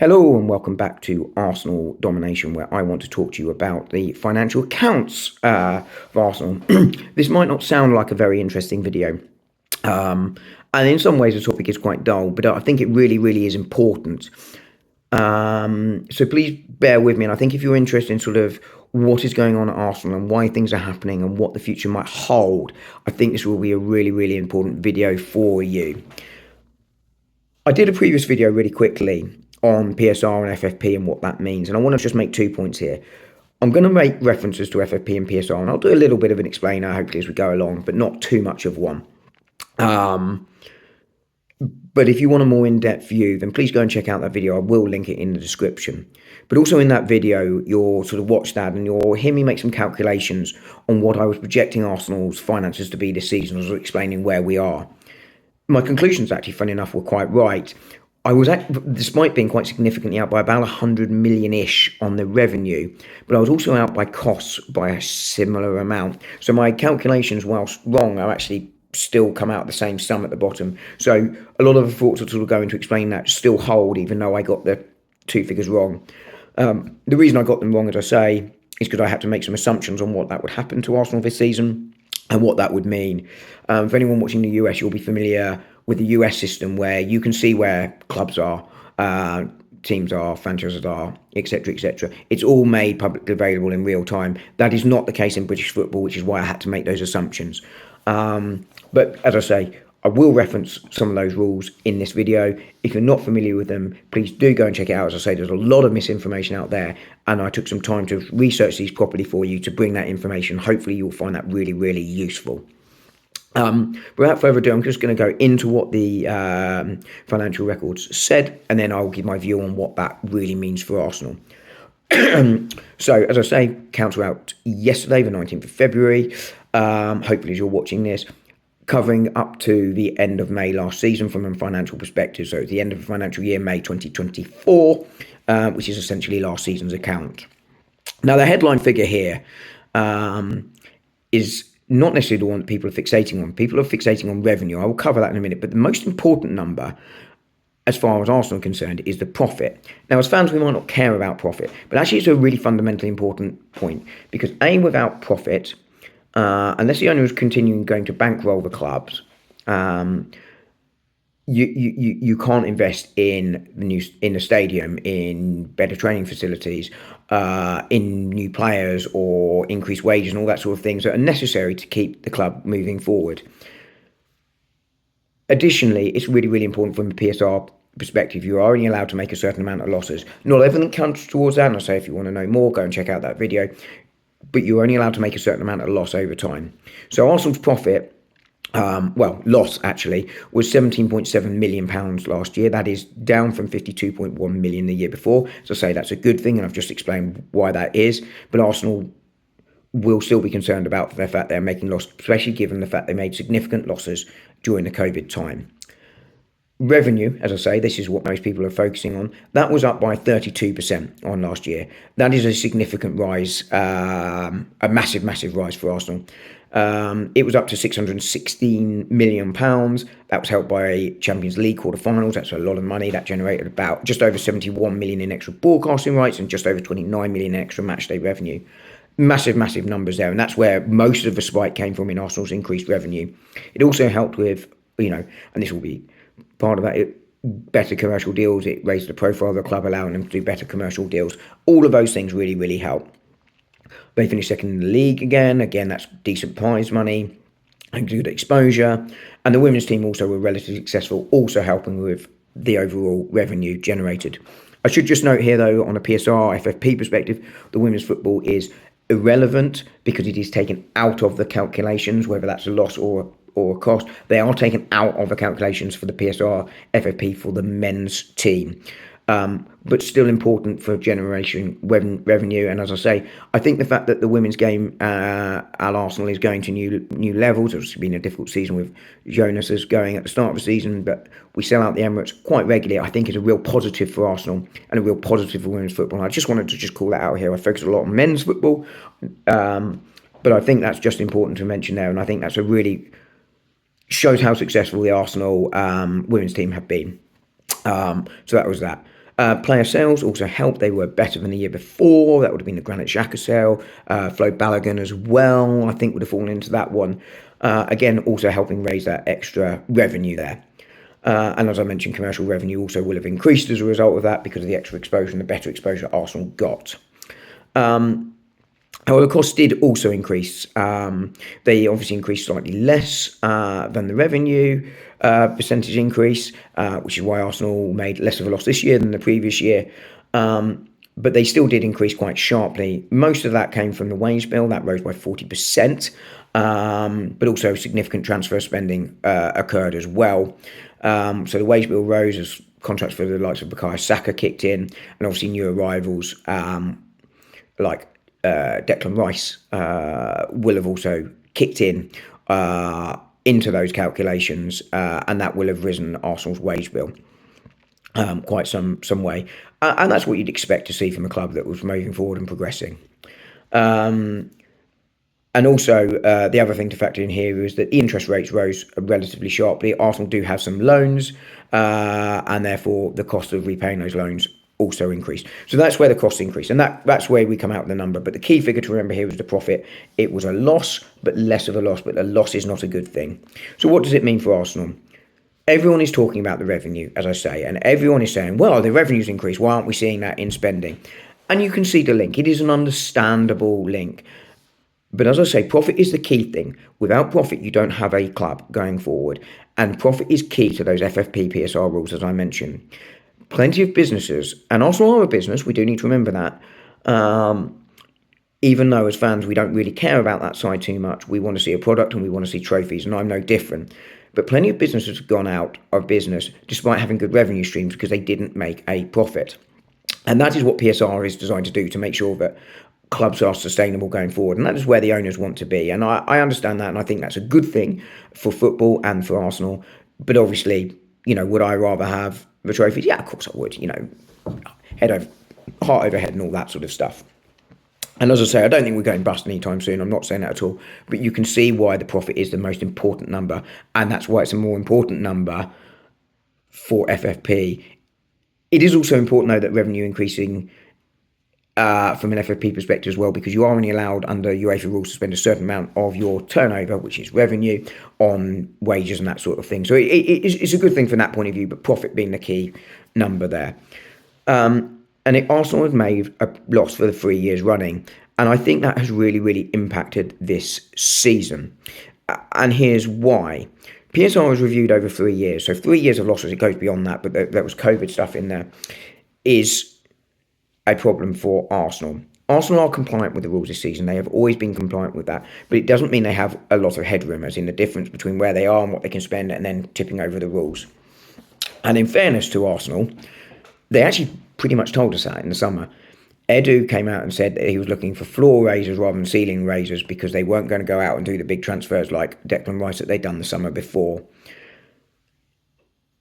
Hello and welcome back to Arsenal Domination, where I want to talk to you about the financial accounts of Arsenal. This might not sound like a very interesting video, and in some ways the topic is quite dull, but I think it really, really is important. So please bear with me, and I think if you're interested in sort of what is going on at Arsenal and why things are happening and what the future might hold, I think this will be a really, really important video for you. I did a previous video really quickly on PSR and FFP and what that means, and I want to just make 2 points here. I'm going to make references to FFP and PSR, and I'll do a little bit of an explainer hopefully as we go along, but not too much of one. But if you want a more in-depth view, then please go and check out that video. I will link it in the description. But also in that video, you'll sort of watch that and you'll hear me make some calculations on what I was projecting Arsenal's finances to be this season. I was explaining where we are. My conclusions, actually, funny enough, were quite right. I was, despite being quite significantly out by about 100 million-ish on the revenue, but I was also out by costs by a similar amount. So my calculations, whilst wrong, are actually still come out the same sum at the bottom. So a lot of the thoughts that sort of go into explain that still hold, even though I got the two figures wrong. The reason I got them wrong, as I say, is because I had to make some assumptions on what that would happen to Arsenal this season and what that would mean. For anyone watching the US, you'll be familiar with the US system where you can see where clubs are, teams are, franchises are, etc., etc. It's all made publicly available in real time. That is not the case in British football, which is why I had to make those assumptions. But as I say, I will reference some of those rules in this video. If you're not familiar with them, please do go and check it out. As I say, there's a lot of misinformation out there, and I took some time to research these properly for you to bring that information. Hopefully you'll find that really, really useful. Without further ado, I'm just going to go into what the financial records said, and then I'll give my view on what that really means for Arsenal. So, as I say, counts were out yesterday, the 19th of February. Hopefully, as you're watching this, covering up to the end of May last season from a financial perspective. So, the end of the financial year, May 2024, which is essentially last season's account. Now, the headline figure here is not necessarily the one that people are fixating on. People are fixating on revenue. I will cover that in a minute. But the most important number, as far as Arsenal are concerned, is the profit. Now, as fans, we might not care about profit, but actually it's a really fundamentally important point because without profit, unless the owner is continuing going to bankroll the clubs, you can't invest in the stadium, in better training facilities, in new players or increased wages and all that sort of things that are necessary to keep the club moving forward. Additionally, it's really, really important from a PSR perspective. You're only allowed to make a certain amount of losses. Not everything counts towards that, and I say if you want to know more, go and check out that video. But you're only allowed to make a certain amount of loss over time. So Arsenal's profit, loss actually, was £17.7 million last year. That is down from £52.1 million the year before. So I say that's a good thing, and I've just explained why that is. But Arsenal will still be concerned about the fact they're making loss, especially given the fact they made significant losses during the COVID time. Revenue, as I say, this is what most people are focusing on. That was up by 32% on last year. That is a significant rise, a massive, massive rise for Arsenal. It was up to £616 million. That was helped by Champions League quarterfinals. That's a lot of money. That generated about just over 71 million in extra broadcasting rights and just over 29 million in extra matchday revenue. Massive, massive numbers there. And that's where most of the spike came from in Arsenal's increased revenue. It also helped with, and this will be part of that, better commercial deals. It raised the profile of the club, allowing them to do better commercial deals. All of those things really, really help. They finished second in the league again. Again, that's decent prize money and good exposure. And the women's team also were relatively successful, also helping with the overall revenue generated. I should just note here, though, on a PSR, FFP perspective, the women's football is irrelevant because it is taken out of the calculations, whether that's a loss or a cost. They are taken out of the calculations for the PSR FFP for the men's team. But still important for generation revenue. And as I say, I think the fact that the women's game at Arsenal is going to new levels. It's been a difficult season with Jonas's going at the start of the season, but we sell out the Emirates quite regularly. I think is a real positive for Arsenal and a real positive for women's football. And I just wanted to call that out here. I focus a lot on men's football, but I think that's just important to mention there. And I think that's a really shows how successful the Arsenal women's team have been. So that was that. Player sales also helped. They were better than the year before. That would have been the Granit Xhaka sale. Flo Balogun as well, I think, would have fallen into that one. Again, also helping raise that extra revenue there. And as I mentioned, commercial revenue also will have increased as a result of that because of the extra exposure and the better exposure Arsenal got. However, costs did also increase. They obviously increased slightly less than the revenue percentage increase, which is why Arsenal made less of a loss this year than the previous year. But they still did increase quite sharply. Most of that came from the wage bill. That rose by 40%. But also significant transfer spending occurred as well. So the wage bill rose as contracts for the likes of Bukayo Saka kicked in, and obviously new arrivals like Declan Rice will have also kicked in into those calculations, and that will have risen Arsenal's wage bill quite some way. And that's what you'd expect to see from a club that was moving forward and progressing. And also, the other thing to factor in here is that the interest rates rose relatively sharply. Arsenal do have some loans, and therefore the cost of repaying those loans also increased. So that's where the costs increase, and that's where we come out with the number. But the key figure to remember here is the profit. It was a loss, but less of a loss, but a loss is not a good thing. So what does it mean for Arsenal? Everyone is talking about the revenue, as I say, and everyone is saying, well, the revenue's increased. Why aren't we seeing that in spending? And you can see the link. It is an understandable link. But as I say, profit is the key thing. Without profit, you don't have a club going forward. And profit is key to those FFP PSR rules, as I mentioned. Plenty of businesses, and Arsenal are a business, we do need to remember that. Even though as fans we don't really care about that side too much, we want to see a product and we want to see trophies, and I'm no different. But plenty of businesses have gone out of business despite having good revenue streams because they didn't make a profit. And that is what PSR is designed to do, to make sure that clubs are sustainable going forward, and that is where the owners want to be. And I understand that, and I think that's a good thing for football and for Arsenal. But obviously, would I rather have the trophies? Yeah, of course I would. Heart over head and all that sort of stuff. And as I say, I don't think we're going bust anytime soon. I'm not saying that at all. But you can see why the profit is the most important number, and that's why it's a more important number for FFP. It is also important, though, that revenue increasing from an FFP perspective as well, because you are only allowed under UEFA rules to spend a certain amount of your turnover, which is revenue, on wages and that sort of thing. So it's a good thing from that point of view, but profit being the key number there. Arsenal had made a loss for the 3 years running, and I think that has really, really impacted this season. And here's why. PSR was reviewed over 3 years, so 3 years of losses, it goes beyond that, but there was COVID stuff in there, is a problem for Arsenal. Arsenal are compliant with the rules this season. They have always been compliant with that, but it doesn't mean they have a lot of headroom, as in the difference between where they are and what they can spend and then tipping over the rules. And in fairness to Arsenal, they actually pretty much told us that in the summer. Edu came out and said that he was looking for floor raisers rather than ceiling raisers because they weren't going to go out and do the big transfers like Declan Rice that they'd done the summer before.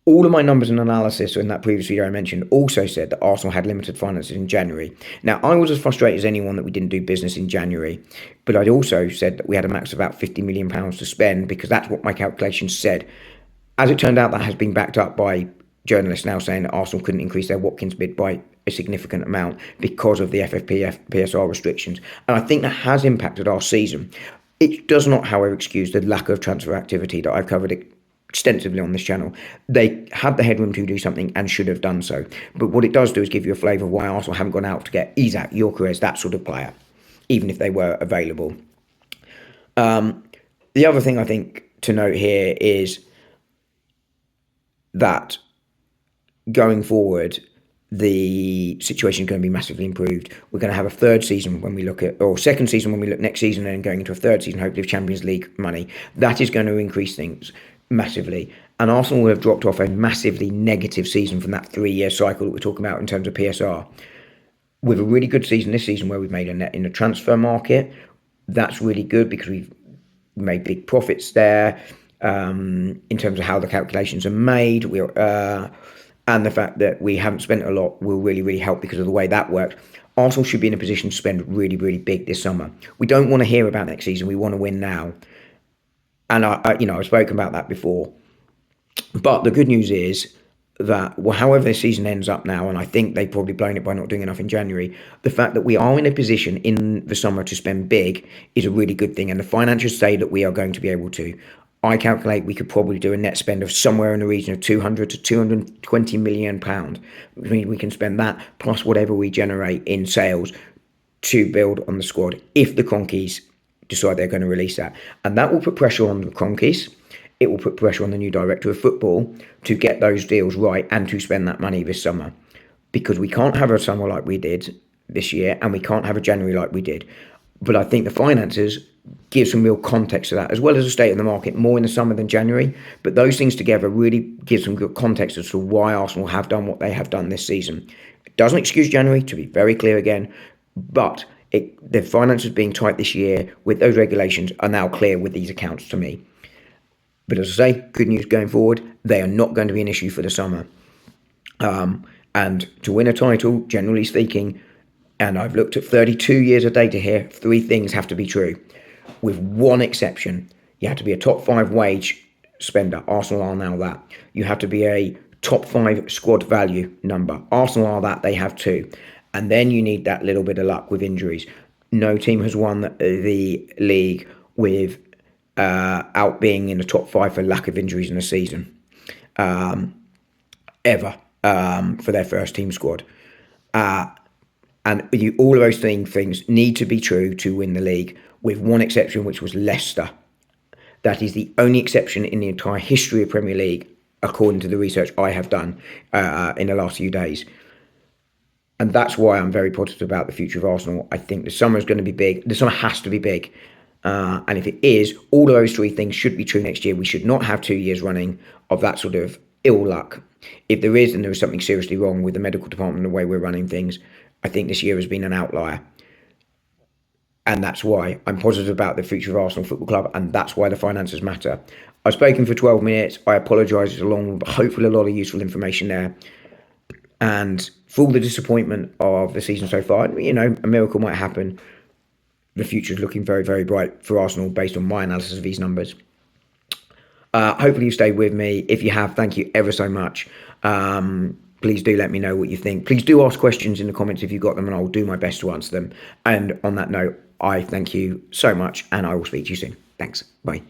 All of my numbers and analysis in that previous video I mentioned also said that Arsenal had limited finances in January. Now, I was as frustrated as anyone that we didn't do business in January, but I'd also said that we had a max of about £50 million to spend because that's what my calculations said. As it turned out, that has been backed up by journalists now saying that Arsenal couldn't increase their Watkins bid by a significant amount because of the FFP PSR restrictions. And I think that has impacted our season. It does not, however, excuse the lack of transfer activity that I've covered extensively on this channel. They had the headroom to do something and should have done so. But what it does do is give you a flavour of why Arsenal haven't gone out to get Isak, Gyökeres, that sort of player, even if they were available. The other thing I think to note here is that going forward, the situation is going to be massively improved. We're going to have a third season when we look at, or second season when we look next season, and going into a third season, hopefully, of Champions League money. That is going to increase things massively. And Arsenal will have dropped off a massively negative season from that 3-year cycle that we're talking about in terms of PSR. With a really good season this season where we've made a net in the transfer market, that's really good because we've made big profits there in terms of how the calculations are made. And the fact that we haven't spent a lot will really, really help because of the way that works. Arsenal should be in a position to spend really, really big this summer. We don't want to hear about next season. We want to win now. And I've spoken about that before. But the good news is that, well, however the season ends up now, and I think they've probably blown it by not doing enough in January, the fact that we are in a position in the summer to spend big is a really good thing. And the financials say that we are going to be able to. I calculate we could probably do a net spend of somewhere in the region of 200 to 220 million pound. Which means we can spend that plus whatever we generate in sales to build on the squad if the Cronkies decide they're going to release that. And that will put pressure on the Cronkies. It will put pressure on the new director of football to get those deals right and to spend that money this summer. Because we can't have a summer like we did this year, and we can't have a January like we did. But I think the finances give some real context to that, as well as the state of the market, more in the summer than January. But those things together really give some good context as to why Arsenal have done what they have done this season. It doesn't excuse January, to be very clear again, but the finances being tight this year with those regulations are now clear with these accounts to me. But as I say, good news going forward, they are not going to be an issue for the summer. And to win a title, generally speaking, and I've looked at 32 years of data here, 3 things have to be true. With one exception, you have to be a top 5 wage spender. Arsenal are now that. You have to be a top 5 squad value number. Arsenal are that, they have 2. And then you need that little bit of luck with injuries. No team has won the league with out being in the top 5 for lack of injuries in a season ever for their first team squad. And all of those things need to be true to win the league, with one exception, which was Leicester. That is the only exception in the entire history of Premier League, according to the research I have done in the last few days. And that's why I'm very positive about the future of Arsenal. I think the summer is going to be big. The summer has to be big. And if it is, all of those 3 things should be true next year. We should not have 2 years running of that sort of ill luck. If there is, then there is something seriously wrong with the medical department and the way we're running things. I think this year has been an outlier. And that's why I'm positive about the future of Arsenal Football Club, and that's why the finances matter. I've spoken for 12 minutes. I apologise. It's long, but hopefully a lot of useful information there. And for all the disappointment of the season so far, a miracle might happen. The future is looking very, very bright for Arsenal based on my analysis of these numbers. Hopefully you stayed with me. If you have, thank you ever so much. Please do let me know what you think. Please do ask questions in the comments if you've got them, and I'll do my best to answer them. And on that note, I thank you so much, and I will speak to you soon. Thanks. Bye.